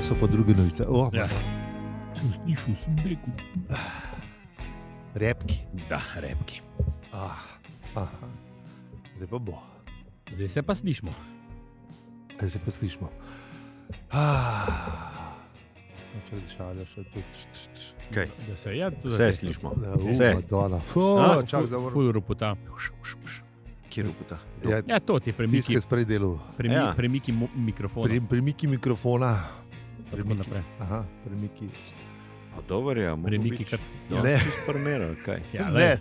če so pa druge novice. Ja. Slišal sem rekel. Repki. Da, repki. Aha. Zdaj pa bo. Zdaj se pa slišmo. Zdaj se pa slišmo. Če šalja še tu. Kaj? Da se je. Vse slišmo. Vse. Madonna. Čak, da moram. Ful ruputa. Kje ruputa? Ja, to ti premiki. Tiskaj sprej delu. Premiki mikrofona. Premiki mikrofona. Tako naprej. Aha, premiki. Dobar je, Premiki kar. Ne. Sparmera, kaj? Ja, Ne,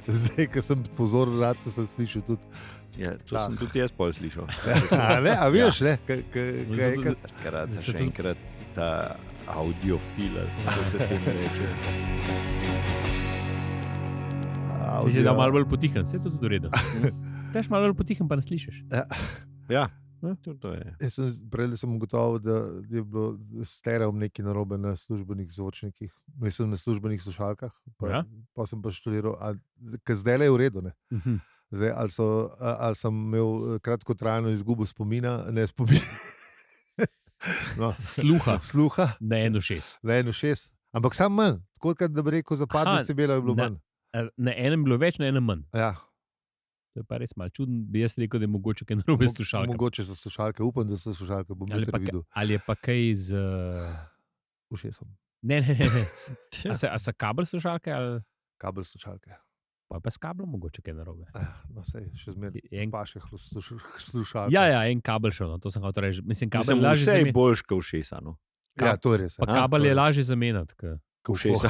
zdaj, ko sem pozoren, rad sem slišal tudi. Ja, to sem tudi jaz pol slišal. A veš, ne? Takrat še enkrat ta audiofil, kako se temu reče. Si si dal malo bolj potihen, vse je to tudi v redu. Tež malo bolj potihen, pa ne slišiš. Ja, to je. Prej sem ugotovil, da je bilo stereo nekaj narobe na službenih zvočnikih, mislim na službenih slušalkah, pa sem pa študiral, ker zdaj je v redu, ne? Zdaj, ali sem imel kratkotrajno izgubo spomina, ne spomina. No. Sluha. Na 1,6. Na 1,6. Ampak sam manj, tako da bi rekel, za par decibelov je bilo manj. Na enem bilo več, na enem manj. Ja. To je pa res malo čudno, bi jaz rekel, da je mogoče kaj narobe s slušalkami. Mogoče so slušalke, upam, da so slušalke, bom jutri videl. Ali je pa kaj z... ušesom. Ne. A so kabel slušalke ali... Kabel slušalke. Pa je pa s kablom mogoče kaj narobe. No sej, še zmeraj pašeh slušalke. Ja, en kabel še, no, to sem hotel reči. Mislim, kabel je lažje zamenjati. Vse je boljš, kot ušesa, no. Ja, to je res. Pa kabel je lažje zamenjati, Ušesa.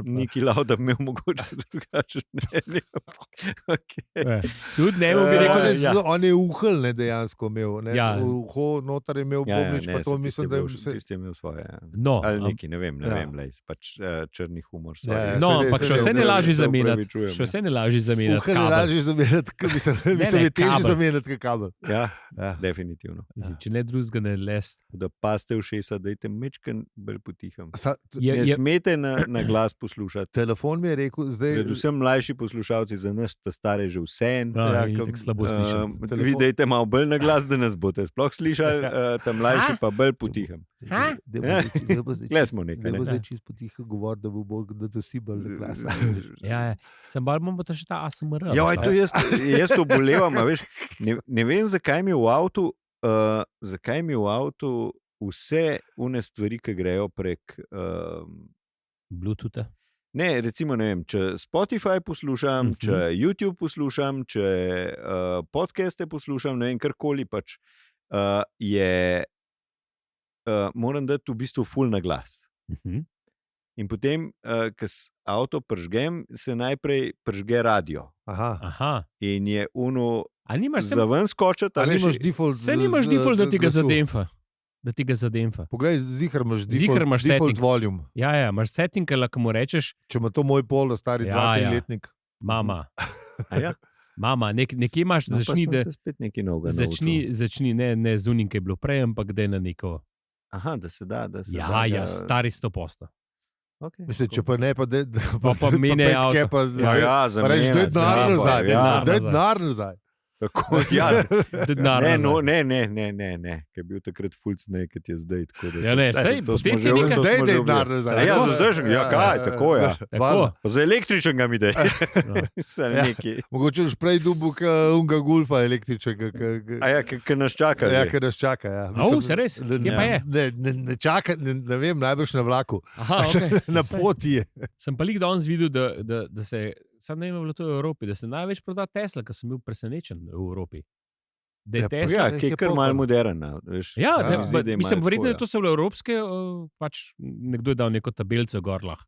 Niki Lauda imel mogoče drugače mnenje. Tudi ne bi rekel, da on je uhl, ne, dejansko imel. Uho, notar je imel bobnič, pa to mislim, da je vse. Tisti je imel svoje. Ali neki, ne vem, pač črni humor. No, ampak še vse ne lažje zamenjati. Še vse ne lažje zamenjati kabel. Uhl ne lažje zamenjati, mislim, je težje zamenjati kabel. Ja, definitivno. Če ne drugega ne les. Da paste ušesa, dajte mečken bolj potihem. Ne smete na glas poslušati. Telefon mi je rekel, zdaj... Predvsem mlajši poslušalci, za nas ta stare že vse. Tako slabo slišim. Vi dajte malo bolj na glas, da nas boste sploh slišali, ta mlajši pa bolj potihem. Gle smo nekaj. Da bo zdaj čist potihem govor, da bo bolj, da to si bolj na glas. Ja, sem bar imam pa še ta ASMR. Ja, to jaz to bolevam, veš, ne vem, zakaj mi v avtu vse une stvari, ki grejo prek Bluetootha. Ne, recimo, ne vem, če Spotify poslušam, če YouTube poslušam, če podcaste poslušam, ne vem, karkoli pač moram dati v bistvu ful na glas. In potem, ko avto pržgem, se najprej pržge radio. Aha. In je za ven skočiti. Ali nimaš default? Se nimaš default, da ti ga zademfa. Poglej, zihar imaš default volume. Ja, imaš setting, lahko mu rečeš. Če ima to moj pol, stari 2-3 letnik. Mama. Ja? Mama, nekje imaš, no, začni, da se spet nekaj novega začni, ne zunim, kaj je bilo prej, ampak da je na neko. Aha, da se da. Ja, stari 100%. Okay, mislim, če pa ne, pa mene avto. Pa reč, daj denar nazaj. Tako, ja. Ne, ker je bil takrat fulcnej, kot je zdaj. Ja, ne, sej, potem si nekaj zdaj denar nazaj. Ja, za zdaj že, kaj, tako je. Pa za električen ga mi dej. Mogoče už prej dubu, unga Gulfa električnega. Ja, ki nas čaka. Ja, ki nas čaka, ja. Se res? Kje pa je? Ne čaka, ne vem, najbrž na vlaku. Aha, okej. Na poti je. Sem pa lik danes videl, da se... Sam ne vem, bilo to v Evropi, da se največ proda Tesla, ker sem bil presenečen v Evropi. Ja, ki je kar malo modern. Ja, mislim, verjetno je to se bilo evropske, pač nekdo je dal neko tabelco gorlah.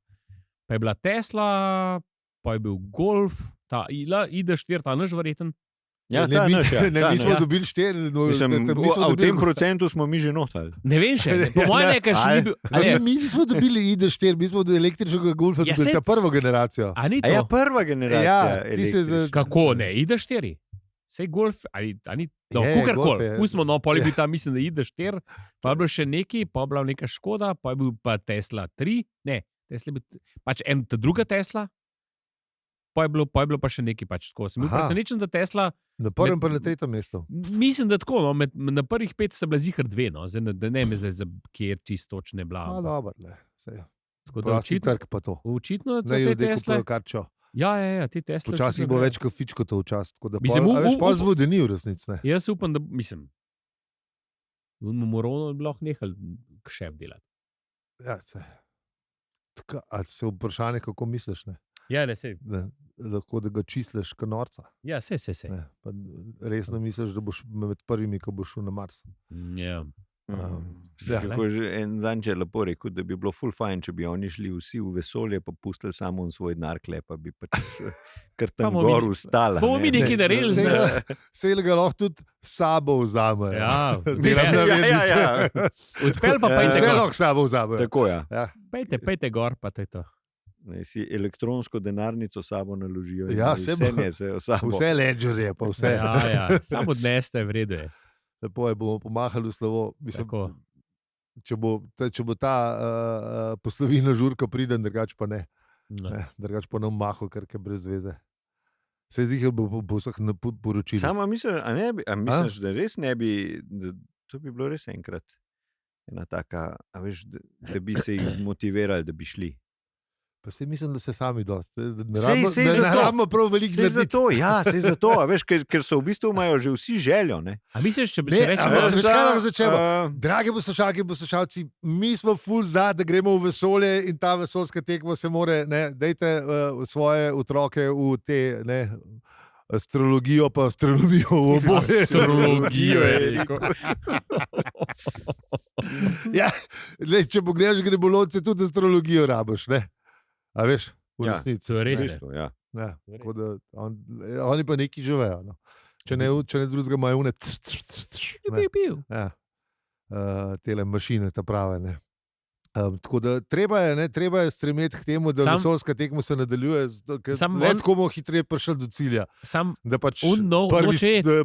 Pa je bila Tesla, pa je bil Golf, ta ID4, ta naš verjeten. Ja, mi smo dobili 4. V tem procentu smo mi že notali. Ne vem še, po mojem nekaj še ni bil. Mi nismo dobili ID4, mi smo dobili električnega Golfa, dobili ta prvo generacijo. A ni to? Ja, prva generacija. Kako ne, ID4? Sej Golf, ali ni, kukarkoli. Pustimo, poli bi tam, mislim, da ID4, pa je bilo še neki, pa je bila neka Škoda, pa je bil pa Tesla 3, ne, Tesla je bil, pač ta druga Tesla, Pa je bilo pa še nekaj pač tako. Sem bil presenečen, da Tesla... Na prvem pa na tretjem mestu. Mislim, da tako, no, na prvih 5 sta bila zihar 2, no. Zdaj, da ne me zdaj, kjer čisto točne bila. Dobro, ne. Prosti trg pa to. Očitno, da te Tesla... Ja, te Tesla... Včasih bo več kot fičko to včasih. Veš, pa zvodi v resnici, ne. Jaz upam, da, mislim, v Moronu bi lahko nehal šef delati. Ja, ali se vprašanje, kako misliš, ne? Ja, ne, sej. Lahko, da ga čistliš kot norca. Ja, sej. Resno misliš, da boš med prvimi, ko boš šel na Mars. Ja. Kako je že en zanče lepo rekel, da bi bilo ful fajn, če bi oni šli vsi v vesolje, pa pustili samo svoj denar klepa, bi pač kar tam gor ustala. Bomo mi nekaj naredili. Sej ga lahko tudi sabo vzame. Ja. Odpel pa pejte gor. Vse gor. lahko sabo vzame. Tako, ja. Pejte gor, pa to je to. Ne, si elektronsko denarnico sabo naložijo. Ja, vse ledgerje, pa vse. Ja, samo dneste, v redu je. Lepo je, bomo pomahali v slovo. Mislim, če bo ta poslovina žurka priden, drugač pa ne. Drugač pa ne maho, ker je brez veze. Se zihel bo vseh poročil. Sama misliš, da res ne bi, to bi bilo res enkrat ena taka, da bi se jih zmotivirali, da bi šli. Pa se mislim, da se sami dosti. Ne rabimo prav veliko narediti. Sej zato, ker so v bistvu imajo že vsi željo. Ne? A misliš, če bi rečemo? Dragi poslušalci, mi smo ful za, da gremo v vesolje in ta vesoljska tekma se more, dajte svoje otroke v te, astrologijo pa astronomijo v oboje. Astrologijo je rekel. Ja, če pogledaš grebolovce, tudi astrologijo rabiš, ne? A veš, v resnici. To je res. Tako da oni pa neki živejo. No. Če ne drugega imajo une tele mašine, ta prave. Ne. Tako da treba je stremeti k temu, da vesoljska tekma se nadaljuje, ker komu hitreje prišel do cilja. Da pač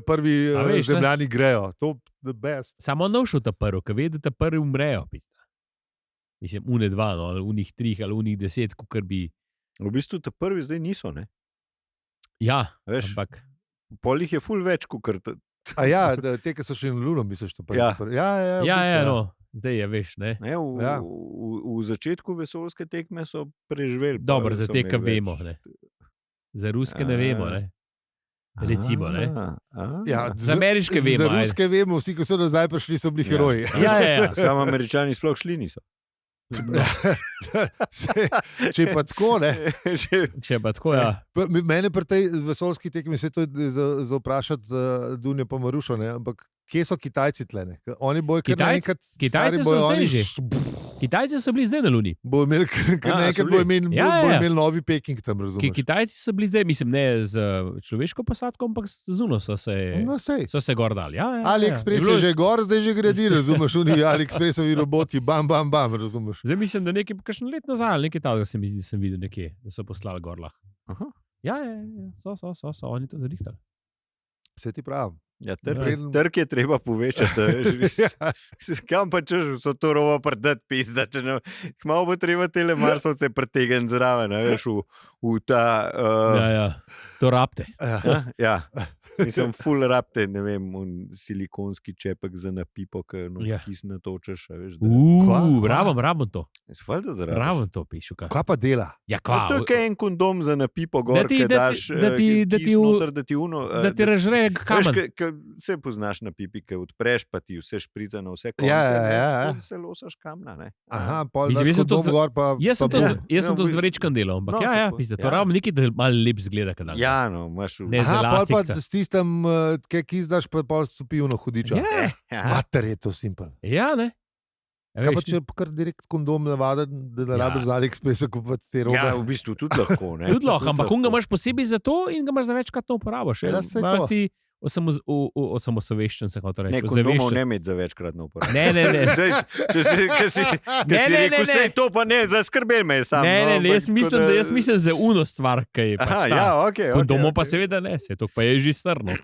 prvi zemljani grejo. To the best. Samo on šel ta prvi, ker ve, da ta prvi umrejo. Mislim, une 2, ali unih 3, ali unih 10, kukar bi... V bistvu ta prvi zdaj niso, ne? Ja, veš, ampak... Pol jih je ful več, kukar... A ja, te, ki so še na Luno, misliš, to prvi. Ja, no, zdaj je, veš, ne? V začetku vesoljske tekme so preživeli. Dobro, za te, ki vemo, ne? Za ruske ne vemo, ne? Recimo, ne? Za ameriške vemo. Za ruske vemo, vsi, ko so nazaj prišli, so bili heroji. Ja. Samo Američani sploh šli niso. Če pa tako, ne? Če pa tako, ja. Mene pri tej vesoljski tekmi se to za vprašati Dunjo pa Marušo, ne? Ampak kje so Kitajci tle, ne? Oni bojo kar naenkrat Kitajci so zdaj že. Kitajci so bili zdaj na Luni. Bojo imeli kar naenkrat, bojo imeli novi Peking tam, razumeš? Kitajci so bili zdaj, mislim, ne z človeško posadko, ampak z Luno so se gor dali. AliExpress je že gor, zdaj že gradi, razumeš? AliExpressovi roboti, bam, razumeš? Zdaj mislim, da nekaj kakšno let nazaj, ali nekaj takega se mi zdi, da sem videl nekje, da so poslali gorlah. Ja, so oni to zarihtali. Se ti pravim. Ja, trg je treba povečati. Kam pa češ so to rovo prdati pizda, če ne, kmalo bo treba tele Marsovce pretegati zraven, veš, v ta... To rapte. Ja, mislim, full rapte, ne vem, silikonski čepek za napipo, kis natočeš, veš. Rabim to. Rabim to, pišu. Kaj pa dela? Ja, kva? To je kaj en kondom za napipo gor, ki daš kis noter, da ti uno... Da ti ražre kamen. Se poznaš na pipi, ki odpreš, pa ti vse šprica na vse konce, tudi se losaš kamna, ne? Aha, pol daš kondom gor, pa... Jaz sem to z vrečkan delal, ampak to rabim nekaj, da malo lep zgleda. Ja, no, imaš v... Aha, pol pa s tistem, ki izdaš, pa pol stopi uno hudiča. Mater je to simpel. Ja, ne? Kaj pa če kar direkt kondom navada, da ne rabiš za AliExpressa kupiti te robe? Ja, v bistvu tudi lahko, ne? Tudi lahko, ampak on ga imaš posebej za to in ga imaš za večkratno uporabo. Osamosoveščen se kot reče. Ne, kondomov ne imeti za večkratno uporabo. Ne. Če si rekel, sej to pa ne, zaskrbel me je sam. Ne, jaz mislim za uno stvar, ki je pač ta. Kondomov pa seveda ne, to pa je že strno.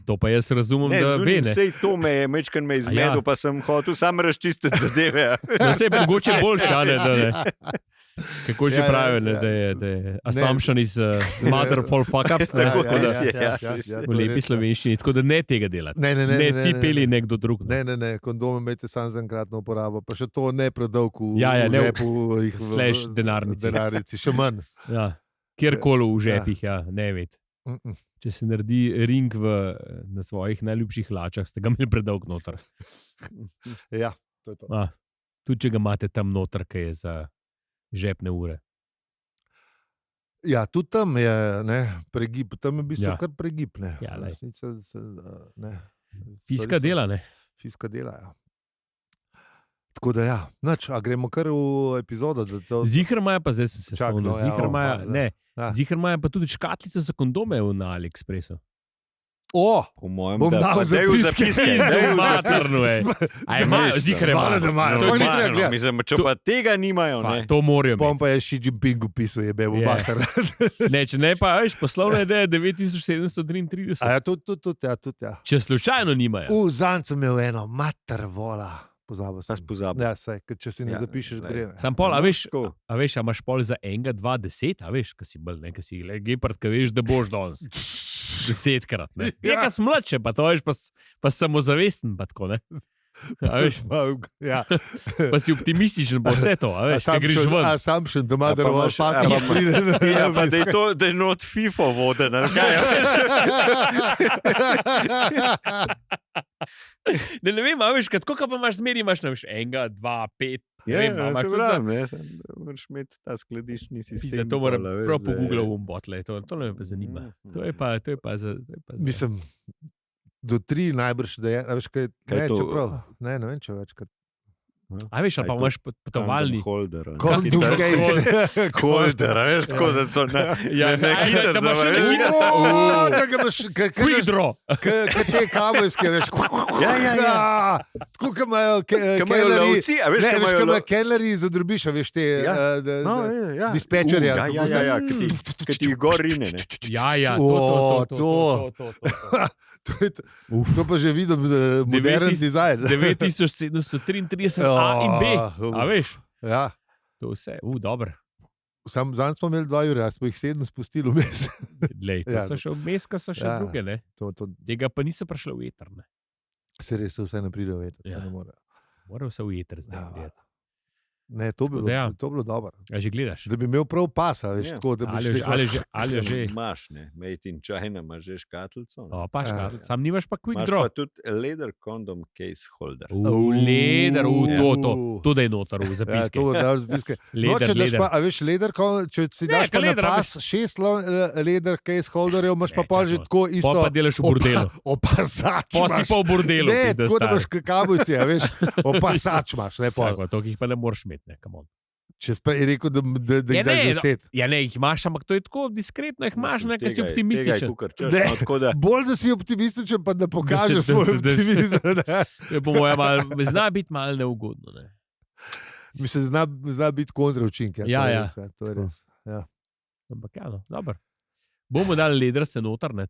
To pa jaz razumem, da ve, ne. Sej to me je, mečkan me izmedel, pa sem hotel sam razčistiti zadeve. No, sej mogoče boljše, ne. Kako že pravijo, da je assumption is mother of all fuck-ups. V lepi slovenščini, tako da ne tega delati. Ne ti peli nekdo drug. Ne, kondome imejte samo za enkratno uporabo, pa še to ne predolg v žepu. Slash denarnici. Še manj. Ja, kjerkoli v žepih, ne ved. Če se naredi ring na svojih najljubših hlačah, ste ga imeli predolg noter. Ja, to je to. Tudi če ga imate tam noter, ki je za žepne ure. Ja, tudi tam je pregib, tam je v bistvu kar pregib. Ja, Fiska dela, ne? Fiska dela, ja. Tako da ja, a gremo kar v epizodo. Ziher imajo pa, zdaj sem se spomnil, Ziher imajo pa tudi škatlico za kondome na AliExpressu. Po mojem, bom dal zapiske. Ziher imajo. Mislim, če pa tega nimajo, ne. To morajo. Pom pa je Xi Jinping upisal, je bebo mater. Ne, če ne pa, poslovna ideja 9733. Tudi. Če slučajno nimajo. Zanj sem imel eno, mater vola. Pozabil sem. Ja, če si ne zapišeš, gre. Sam pol, a veš, imaš pol za enega, 2, 10, a veš, kaj si bolj, ne, kaj si gepard, kaj veš, da boš danes. 10-krat, ne. Ja, kaj si mladše, pa to veš, pa samozavesten, pa tako, ne. A veš, pa si optimističen, bo vse to, a veš, kaj greš ven. Sam še doma, da bo špaki pride. Ja, pa da je not FIFA voden, ali kaj, Ne vem, a veš, kako pa imaš zmeri, imaš enega, 2, 5. Se pravim, moraš imeti ta skladiščni sistem. To moram prav pogooglati v botle, to me pa zanima. To je pa za... Mislim, do 3 najbrž, da je, a veš, kaj je to? Čeprav, ne vem, če večkrat. A veš, ali pa imaš potovalni holder. Condom case. Holder, a veš, tako da so ne hiter za vrh. Quick draw. Kaj te kabelske, veš. Ja. Tako, kaj imajo lovci, a veš, kaj imajo kelnerji za drobiša, veš, te dispečerja. Ja, kaj ti gor rine, ne. Ja, to. To pa že vidim, modern dizajn. 9733 A in B, a veš? Ja. To vse, dobro. Zanj smo imeli 2 ure, a smo jih 7 spustili vmes. Lej, to so še vmes, ko so še druge, ne? Tega pa niso prišle v eter, ne? Se res vse ne pride v eter, se ne more. Mora vse v eter zdaj gledati. Ne, to bi bilo dobro. A že gledaš? Da bi imel prav pasa, veš, tako, da bi ali že imaš, ne, made in China, imaš že škatlico. Pa škatlico, sam nimaš pa quick draw. Imaš pa tudi leather condom case holder. Leder, to da je notar v zapiske. Ja, to da v zapiske. No, če daš pa, a veš, leather, če si daš pa na pas 6 leather case holderjev, imaš pa že tako isto. Pa delaš v bordelu. Opasač imaš. Pa si pa v bordelu. Ne, tako da boš kakavujci, a veš, opasač imaš. To jih pa ne moreš imeti. Če je rekel, da jih daš 10. Ja, ne, jih imaš, ampak to je tako diskretno, jih imaš, nekaj si optimističen. Bolj, da si optimističen, pa da pokažeš svoj optimizem. Po mojem, zna biti malo neugodno. Ne? Mislim, zna biti kontraučinek. Ja. To je res. Ja. Ampak ja, dobro. Bomo dali leder se noter, ne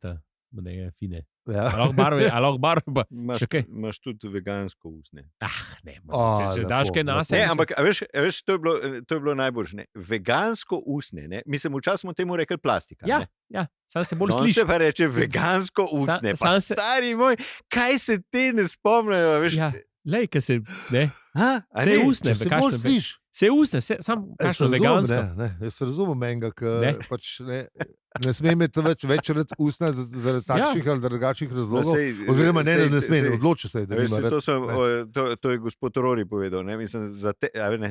fine. Ja. Lahko barve pa še kaj. Imaš tudi vegansko usne. Ne, če daš kaj nase. Ne, ampak veš, to je bilo najboljše. Ne? Vegansko usne, ne? Mislim, včasih smo temu rekli plastika. Ja, sam se bolj sliši. On se pa reče vegansko usne. Pa stari moj, kaj se te ne spomnejo, veš? Ja, lej, kaj se, ne? Se usne, se bolj sliš. Se usne, sam kakšno vegansko. Jaz razumem enega, pač ne sme imeti več usna zaradi takšnih ali drugačnih razlogov. Oziroma ne sme, odloči se, da nima rad. To je gospod Rory povedal. Mislim,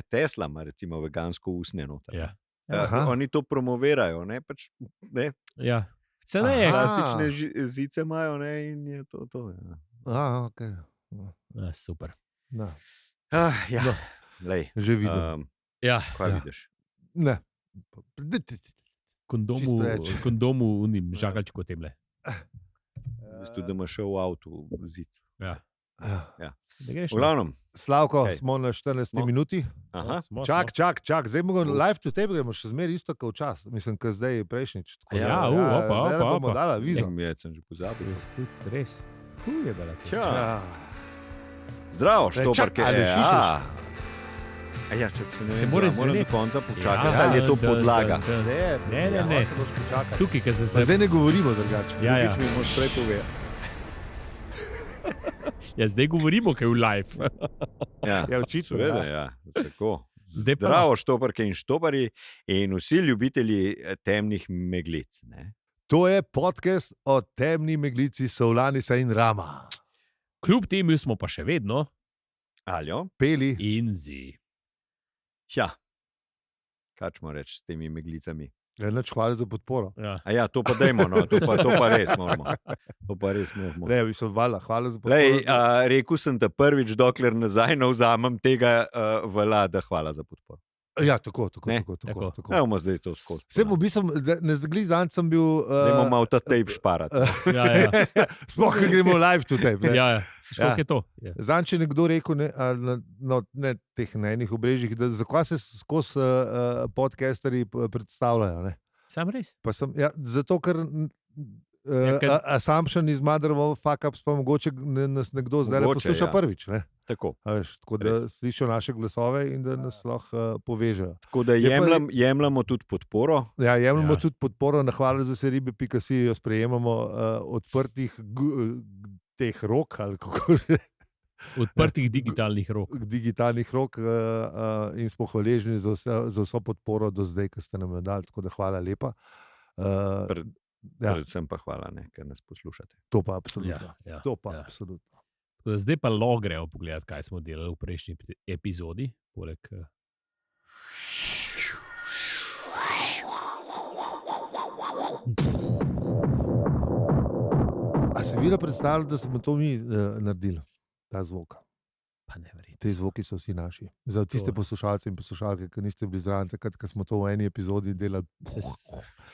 Tesla ima recimo vegansko usne noter. Oni to promovirajo. Ja. Plastične zice imajo in je to. Ok. Super. Že vidim. Kaj vidiš? Ne. Kondomu unim, žagalčko temle. Mislim, da ima še v avtu zid. Ja. V glavnem. Slavko, smo na 14 minuti. Čak, zdaj bomo live to tape, gremo še zmeraj isto kot včas. Mislim, kot zdaj prejšnjič. Bomo dala vizo. Sem že pozabil. Res. Zdravo, Štoparke. Ja, če se ne more moram do konca počakati, ali je to podlaga. Ne. Tukaj, ker se zdaj ne govorimo drugače. Ja. Mi moš prej povedati. Ja, zdaj govorimo, kaj je v live. Ja, očitno. Ja, tako. Zdravo, štoparke in štopari in vsi ljubitelji temnih meglic. Ne? To je podcast o temni meglici Saulanisa in Rama. Kljub temu smo pa še vedno Aljo, peli in zi. Ja, kaj ćemo reči s temi meglicami? Neč hvala za podporo. Ja, to pa dajmo, no. to pa res moramo. Ne, mislim, hvala za podporo. Rekel sem te prvič, dokler nazaj ne vzamem tega vlada, hvala za podporo. Ja, tako. Evo, zdaj to skozi. Vse v bistvu, ne zdagli zanj sem bil... Nemo malo ta tape šparati. Ja. Sploh, ker gremo live to tape. Ja. Sploh je to. Zanj, če nekdo rekel, ne teh enih obrežjih, da zakaj se skozi podcasterji predstavljajo, ne? Sam res? Zato, ker... assumption iz Motherwell fuck-ups pa mogoče nas nekdo zdaj posluša prvič, ne? Tako da slišijo naše glasove in da nas lahko povežejo. Tako da jemljamo tudi podporo. Ja, jemljamo tudi podporo, na hvala za seribe.si jo sprejemamo odprtih teh rok, ali kako že. Odprtih digitalnih rok. Digitalnih rok in smo hvaležni za vso podporo do zdaj, ki ste nam jo dali, tako da hvala lepa. Predvsem pa hvala, ker nas poslušate. To pa absolutno. Absolutno. Zdaj pa lahko grejo pogledati, kaj smo delali v prejšnji epizodi. Poleg... A se vi predstavljate, da smo to mi naredili, ta zvok? Pa ne verjeti. Te zvoki so vsi naši. Za tiste poslušalce in poslušalke, ki niste bili zraven, takrat, ko smo to v eni epizodi delali.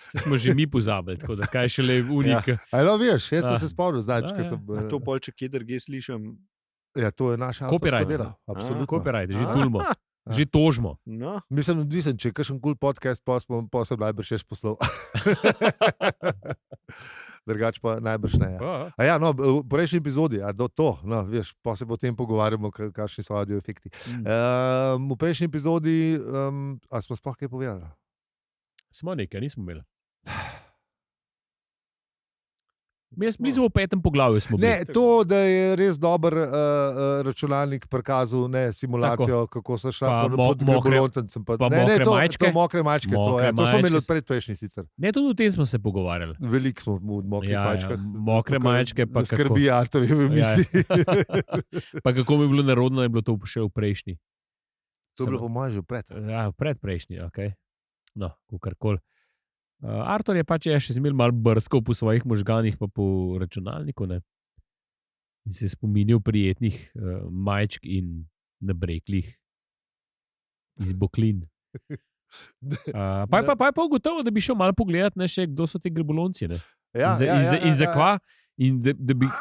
Smo že mi pozabili, tako da kaj šele unik. Veš, jaz sem se spomnil zdaj. To polče, kje drugje slišim. Ja, to je naša avtorska dela. Absolutno. Copyright, že tulmo. Že tožimo. No. Mislim, odvisen, če je kakšen cool podcast, pa sem najbrž še poslal. Drugač pa najbrž ne. V prejšnji epizodi, veš, pa se potem pogovarjamo, kakšni so audio efekti. V prejšnji epizodi, a smo sploh kaj povedali? Smo nekaj, nismo imeli. Mi smo v 5. poglavju. Ne, to, da je res dober računalnik prikazal simulacijo, kako so šla pod Gregolotencem. To mokre mačke. To smo imeli od predprejšnji sicer. Ne, tudi o tem smo se pogovarjali. Veliko smo v mokrih mačkah. Mokre mačke pa kako. Skrbi Arturjeve misli. Pa kako bi bilo narodno, je bilo to še v prejšnji. To je bilo po mojem že pred. Ja, predprejšnji, okej. No, kakorkoli. Artur je pač še zmeraj malo brskal po svojih možganih, pa po računalniku, ne? In se spominjal prijetnih majčk in nabreklih iz boklin. Pa je pa ugotovil, da bi šel malo pogledat, ne, še kdo so te grebolonci, ne? In za kva? In da bi...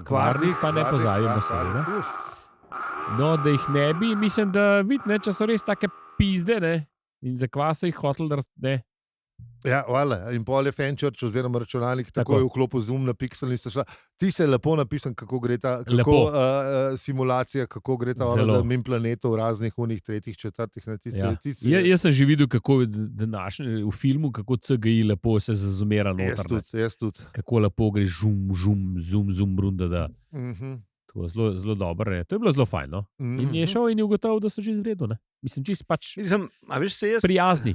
Kvarnik pa ne pozavimo se, ne? No, da jih ne bi, mislim, da vidi, če so res take pizde, ne? In za kva so jih hotel, ne? Ja, hvala. In pol je Fenchurch oziroma računalnik tako je vklopil zoom na piksel in se šla. Ti se je lepo napisan, kako gre ta simulacija, kako gre ta mimo planetov v raznih unih, tretjih, četrtih. Jaz sem že videl, kako v filmu, kako CGI lepo se zazumira noter. Jaz tudi. Kako lepo gre zoom, runda, da. Zelo dobro je. To je bilo zelo fajn, no? In je šel in je ugotovil, da so že v redu, ne? Mislim, čist pač prijazni.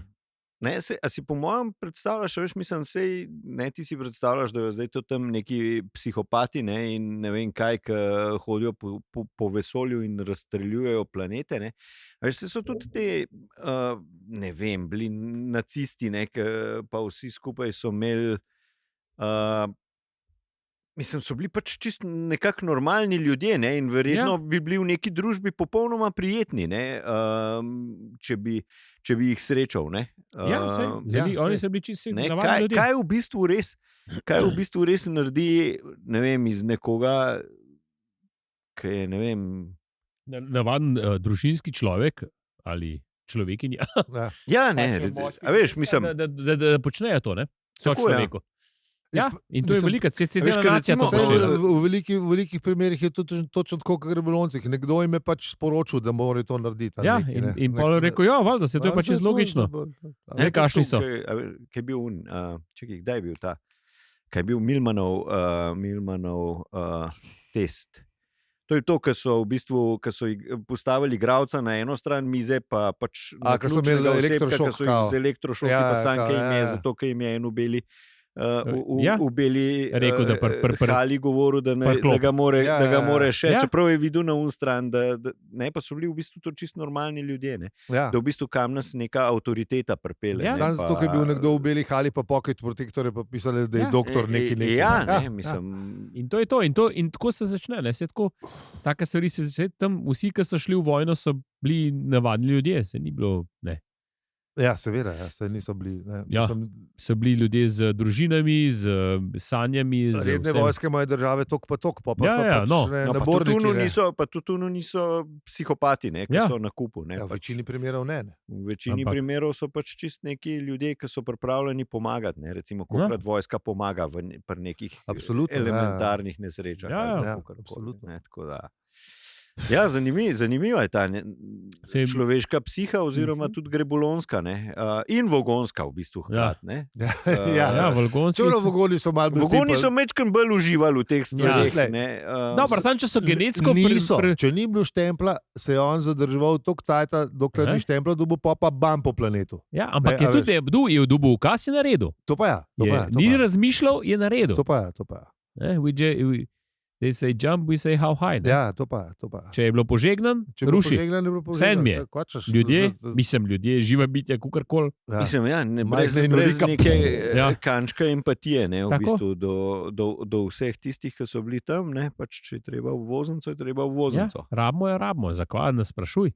Ne, a si po mojem predstavljaš, veš, mislim, ti si predstavljaš, da je zdaj to tam neki psihopati, ne, in ne vem kaj, ki hodijo po vesolju in razstreljujejo planete, ne. Veš, so tudi te, ne vem, bili nacisti, ne, pa vsi skupaj so imeli... Mislim, so bili pač čisto nekako normalni ljudje, ne? In verjetno bi bili v neki družbi popolnoma prijetni, ne? Če bi jih srečal. Ne? Oni so bili čisto navadni ljudje. Kaj v bistvu res naredi, ne vem, iz nekoga, ki je, ne vem... Navaden družinski človek ali človekinja. Ja, ne, a veš, mislim... Da počnejo to, ne? So človeku. Ja, in to je velika, v velikih primerih je to točno tako, kot gre v loncih. Nekdo jim je pač sporočil, da mora to narediti. Ja, in pa je rekel, ja, valjda, to je pač logično. Kakšni so? Kaj je bil čekaj, kdaj je bil ta? Kaj je bil Milmanov test? To je to, ko so v bistvu postavili igralca na eno stran mize, pa pač naključnega osebka, ki so jih z elektrošoki, pa sanke ime, zato, ker jim je en v beli hali govoril, da ga more še, čeprav je videl na stran, da pa so bili v bistvu to čisto normalni ljudje, da v bistvu kam nas neka avtoriteta pripelje. Sam zato, ker je bil nekdo v beli hali, pa pocket protector, pa pisali, da je doktor neki. Mislim. In to je to, in tako se začne. Take stvari se začne tam, vsi, ki so šli v vojno, so bili navadni ljudje, se ni bilo, ne. Ja, seveda, se niso bili. So bili ljudje z družinami, z sanjami. Redne vojske moje države, tok pa so pač naborniki. Pa tudi niso psihopati, ki so na kupu. V večini primerov ne. V večini primerov so pač čist neki ljudje, ki so pripravljeni pomagati. Recimo, kolikrat vojska pomaga pri nekih elementarnih nesrečah. Absolutno. Ja, zanimiva je ta človeška psiha, oziroma tudi grebolonska in vogonska v bistvu. Vogoni so malo bolj. Vogoni so mečkam bolj uživali v teh stvareh. Dobro, samo če so genetsko če ni bil štempla, se je on zadrževal toliko cajta, dokler ni štempla, da bo pa bam po planetu. Ja, ampak je tudi je v dubu ukaz je naredil. To pa je. Ni razmišljal, je naredil. To pa je. They say jump, we say how high. Ja, to pa. Če je bilo požegnan, ruši. Sen je. Ljudje, živa bitja, kukorkoli. Mislim, brez neke kančka empatije, v bistvu do vseh tistih, ki so bili tam, pač če je treba v voznico, je treba v voznico. Ja, rabimo, zakaj nas sprašuj.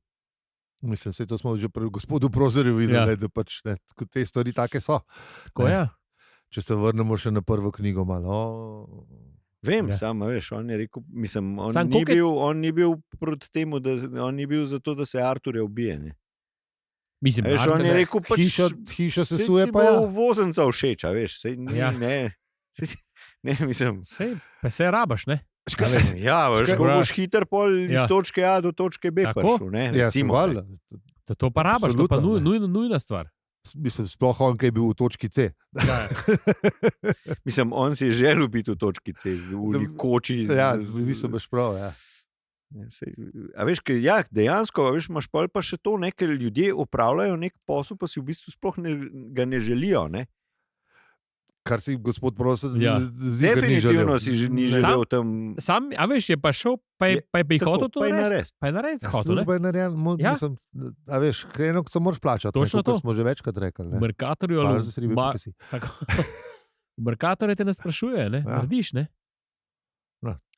Mislim, to smo že pri gospodu Prozorju videli, da pač te stvari take so. Tako je. Če se vrnemo še na prvo knjigo malo. Vem, samo veš, on je rekel, mislim, on ni bil proti temu, on ni bil za to, da se Arturja ubije. Mislim, veš, on je rekel, pač hiša se suje, pa je voznica všeča, veš, sej ni, ne, mislim. Pa se rabaš, ne? Ja, veš, ko boš hiter pol iz točke A do točke B prišel, ne? Recimo. To pa rabaš, to pa nujna stvar. Mislim, sploh on, ki je bil v točki C. Mislim, on si je želel biti v točki C, v koči. Ja, mislim, baš prav, ja. A veš, dejansko, imaš pa še to, ker ljudje opravljajo nek posel, pa si v bistvu sploh ga ne želijo, ne? Kar si gospod Prosor definitivno si ni želel tam. Sam, a veš, je pa šel, pa je bi hotel to narediti. Pa je narediti. Služba je naredila. A veš, eno, ko se moraš plačati. Točno to. Smo že večkrat rekli. V Mercatorju te ne sprašuje, ne? Narediš, ne?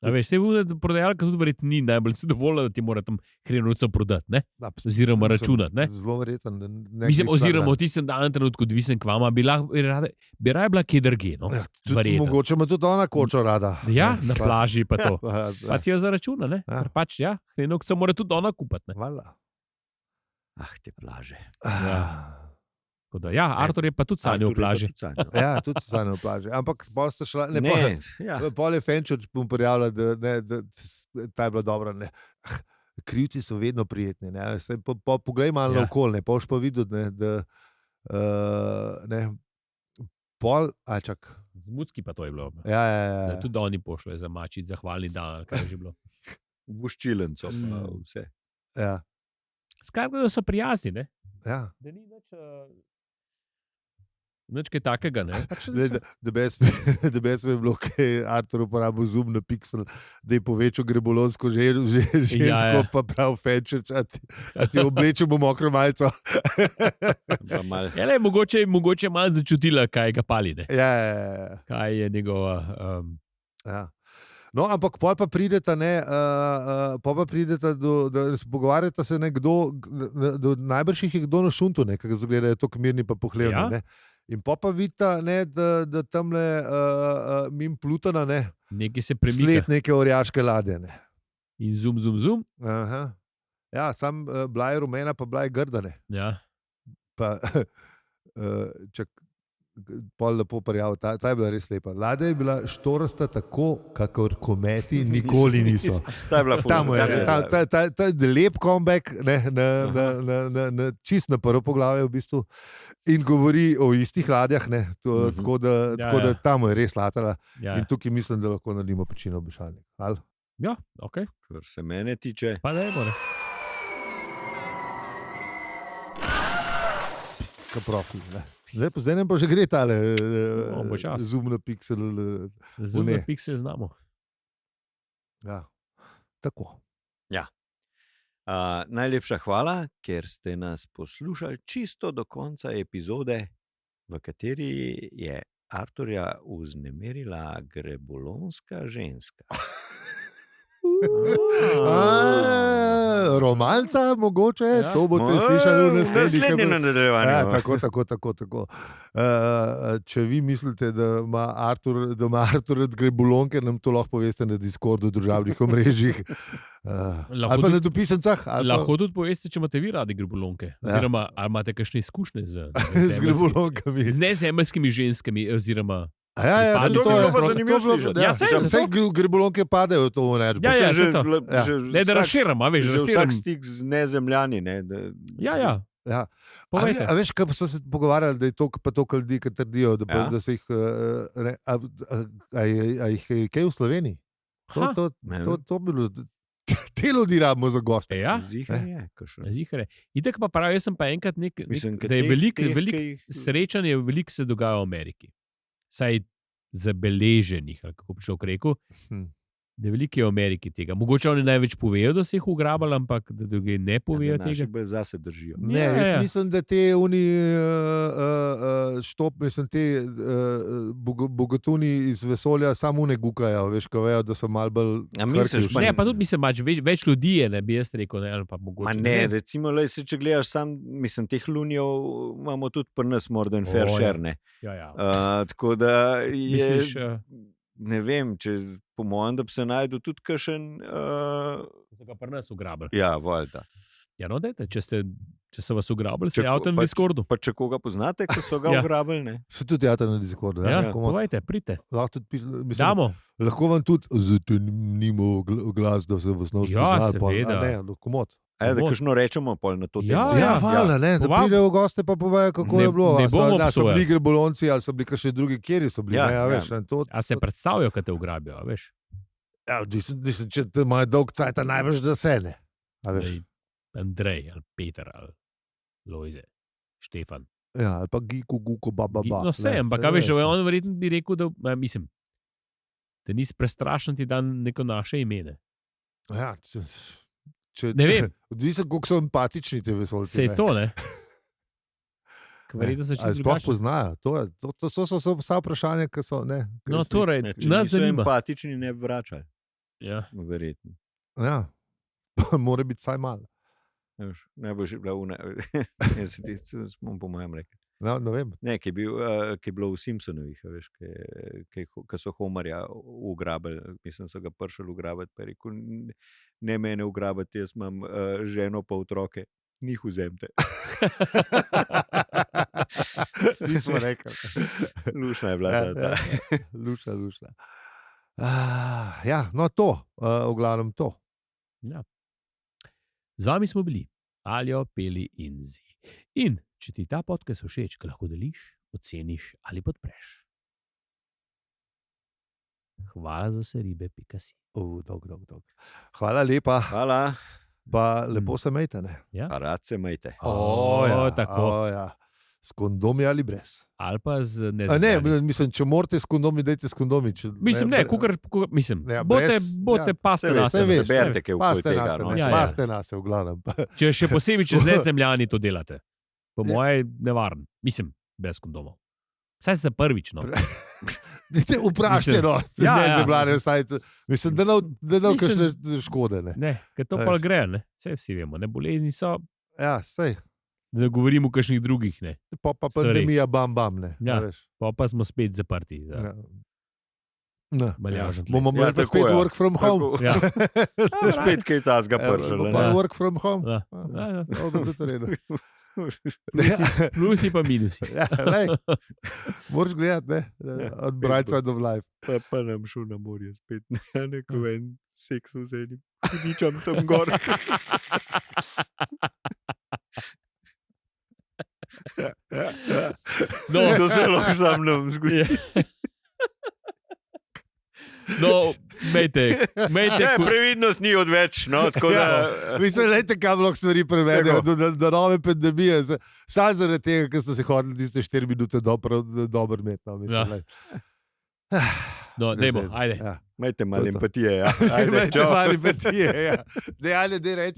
A veš, se je prodajalka tudi verjetno ni najbolj zadovoljna, da ti mora tam hrenovca prodati, ne? Oziroma računati, ne? Zelo verjetno. Mislim, oziroma v tistem danem trenutku, odvisen k vama, bi raje bila kje drugje, no? Mogoče ima tudi ona kočo rada. Ja, na plaži pa to. Pa ti jo zaračuna, ne? Pač, ja, hrenovca mora tudi ona kupati, ne? Hvala. Te plaže. Ja, Artur je pa tudi sanjal v plaži. Ja, tudi sanjal v plaži. Ampak pol ste šla, pol je Fenčoč bom prijavila, da ta je bila dobra. Krivci so vedno prijetni. Poglej malo na okolje, pa boš pa videl, da pol, čak. Zmucki pa to je bilo. Ja. Tudi oni pošljajo za mačic, zahvalni dan, kaj je že bilo. Voščilenco pa vse. Ja. Skratka, da so prijazni, ne? Ja. Da ni nič kaj takega, ne? Da bi jaz bilo, kaj je Artur uporabil zoom na pixel, da je povečal grebolonsko žensko, pa prav Fenčoč, a ti oblečemo mokro majico. Mogoče malo začutila, kaj ga pali, ne? Ja. Kaj je njegova... Ja. No, ampak pol pa prideta, da se pogovarjata se nekdo, najbrž jih je kdo na šuntu, kako zgledajo tako mirni pa pohlevni, ne. In pa vidita, da tamle mimo Plutona, nekaj se premika. Sled neke orjaške ladje, ne. In zoom. Aha. Ja, sam bila je rumena, pa bila je grda, ne. Ja. Pa, pol lepo prijavil, ta je bila res lepa. Ladja je bila štorasta tako, kakor kometi nikoli niso. Ta je bila ta je lep comeback, čist na prvo poglavje v bistvu. In govori o istih ladjah, tako da tam je res latala. In tukaj mislim, da lahko naredimo pečino obešalnik. Ja, ok. Kar se mene tiče. Pa ne bo, ne. Profil, zdaj nam pa že gre tale zoom na pixel. Zoom na pixel znamo. Ja, tako. Ja. Najlepša hvala, ker ste nas poslušali čisto do konca epizode, v kateri je Arturja vznemirila grebolonska ženska. Romanca mogoče, to boste slišali v naslednjem nadaljevanju. Tako. Če vi mislite, da ima Artur grebolonke, nam to lahko poveste na Discordu, družabnih omrežjih. Ali pa na dopisencah. Lahko tudi poveste, če imate vi radi grebolonke. Oziroma, ali imate kakšne izkušnje z grebolonkami. Z nezemeljskimi ženskami, oziroma to je zanimivo. Vse grebolonke padajo v to neč. Ne, da razširamo, veš. Že vsak stik z nezemljani. Ja. A veš, kaj smo se pogovarjali, da je to pa to, kar ljudi, ki trdijo, da se jih... A jih je kaj v Sloveniji? To bi bilo... Te ljudi rabimo za goste. Ja, zihar je. Itak pa pravi, jaz sem pa enkrat da je veliko srečanje, veliko se dogaja v Ameriki. Saj zabeleženih, ali kako bi človek rekel, da je veliko v Ameriki tega. Mogoče oni največ povejo, da se jih ugrabali, ampak da drugi ne povejo tega. Naši bolj zase držijo. Ne, jaz mislim, da te te bogatuni iz vesolja samo ne gukajo, veš, ko vejo, da so malo bolj... Ne, pa tudi mislim, več ljudi je, ne bi jaz rekel, ne, ali pa mogoče. Recimo, če gledaš sam, mislim, teh lunijev imamo tudi pri nas more fair share, ne. Tako da je... Misliš, ne vem, če po mojem, da bi se najdel tudi kakšen... So ga pri nas ugrabili. Ja, valjda. Ja, no, dajte, če so vas ugrabili, se javite na Discordu. Pa če koga poznate, ko so ga ugrabili, ne? Se tudi javite na Discordu. Povejte, pridite. Damo. Lahko vam tudi zatemnimo glas, da se vas nauči poznali. Seveda. Ne, komod. Da kakšno rečemo pol na to temo. Hvala, da pridejo goste pa povejo, kako je bilo. So bili grebolonci ali so bili kakšni drugi, kjer so bili. A se predstavijo, kad te ugrabijo, veš? Ja, če te imajo dolg cajt, najbrž za se ne. Andrej, ali Peter, ali Lojze, Štefan. Ja, ali pa Giku, Guko, Baba. No vse, ampak veš, on verjetno bi rekel, da mislim, da nisi prestrašen ti dan neko naše imene. Ja, ne vem. Odvisno, koliko so empatični te vesoljci. Se je to, ne? Ali sploh poznajo? To so vsa vprašanja, ki so, ne? No, torej, če niso empatični, ne vračali. Ja. Verjetno. Ja, mora biti saj malo. Najbolj že bila jaz se ti smo po mojem rekel. No, ne vem. Ne, ki je bilo v Simpsonovih, veš, ki so Homerja ugrabili, mislim, so ga pršali ugrabiti, pa je rekel, ne mene ugrabiti, jaz imam ženo pa otroke, njih vzemte. Nismo rekli. Lušna je bila ta. Lušna. Ja, no to, v glavnem to. Ja. Z vami smo bili Aljo, Peli in Zi. In če ti ta podcast všeč, ga lahko deliš, oceniš ali podpreš. Hvala za se ribe.si. Dolg. Hvala lepa. Hvala. Pa lepo se mejte, ne? Ja? Pa rad se mejte. Tako. S kondomi ali brez. Ali pa z nezemljani. Ne, mislim, če morate s kondomi, dajte s kondomi. Bote paste nase. Berte, kaj paste nase, v glavnem. Če še posebej, če z nezemljani to delate. Po moje nevaren. Mislim, brez kondomov. Saj ste prvič, no. Vprašajte, no. Nezemljani, mislim, da ne kakšne škode, ne. Ne, ker to pa gre, ne. Saj vsi vemo, ne, bolezni so. Ja, saj. Da govorimo o kakšnih drugih, ne. Pa pandemija, bam, ne. Ja, pa smo spet zaprti. Bomo imeli pa spet work from home. Spet kaj tazga pršel. Work from home. Ja. To je to redo. Plusi pa minusi. Ja, moraš gledati, od Brajca do Life. Pa nam šel na morje spet, neko en seks z enim hudičem tam gor. No, to se lahko za mnom zgodi. No, mejte. Previdnost ni odveč, no, tako da... Mislim, lejte, kam lahko stvari prevedejo do nove pandemije. Sam zaradi tega, ker ste se hodili tiste 4 minute dobro imeti. No, mislim, no, dejmo, ajde. Ja. Majte malo empatije, ja. Majte malo empatije, ja. Dej reč,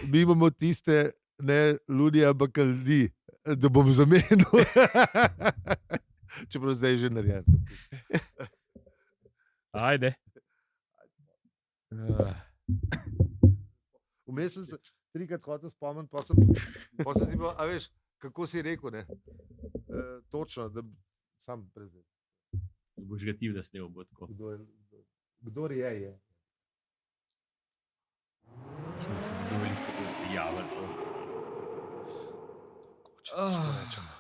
mi imamo tiste, ne ljudi, ampak ljudi, da bom zamenil. Čeprav zdaj že narejen. Ajde. Vmes sem se 3-krat hotel spomniti, pa sem ti bil, a veš, kako si rekel, ne? Točno, da sam prezir. Boš ga ti vdasnil, bo tako. Kdor je. Mislim, da se kdo veliko javlja. Če rečem.